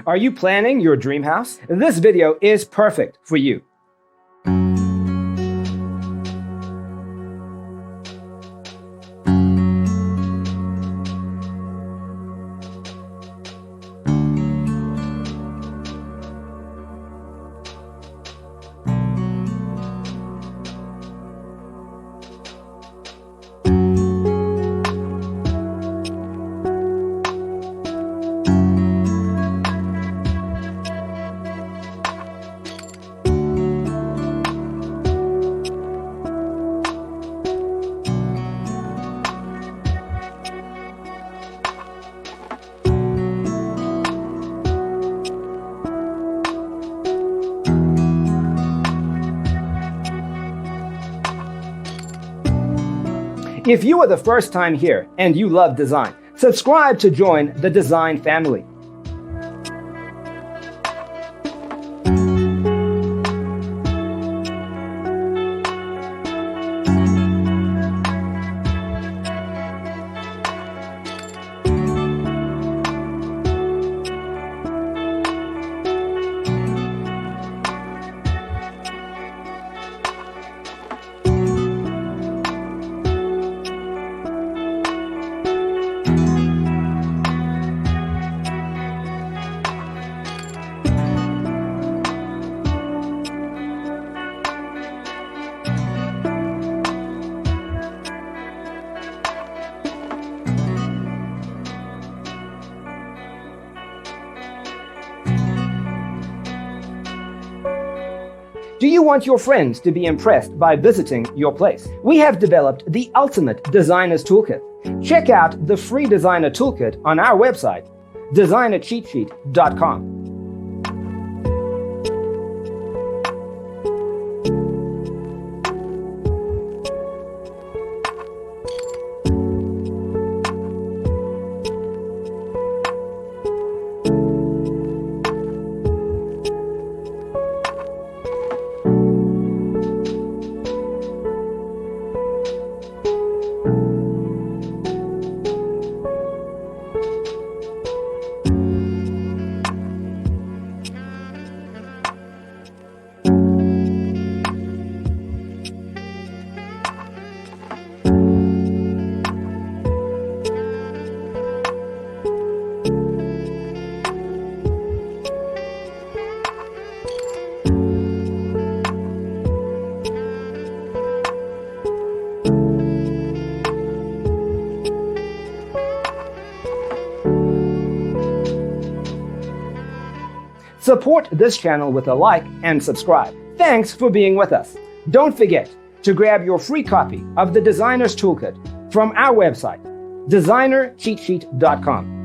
Are you planning your dream house? This video is perfect for you. If you are the first time here and you love design, subscribe to join the design family. Do you want your friends to be impressed by visiting your place? We have developed the ultimate designer's toolkit. Check out the free designer toolkit on our website, designercheatsheet.com. Support this channel with a like and subscribe. Thanks for being with us. Don't forget to grab your free copy of the Designer's Toolkit from our website, designercheatsheet.com.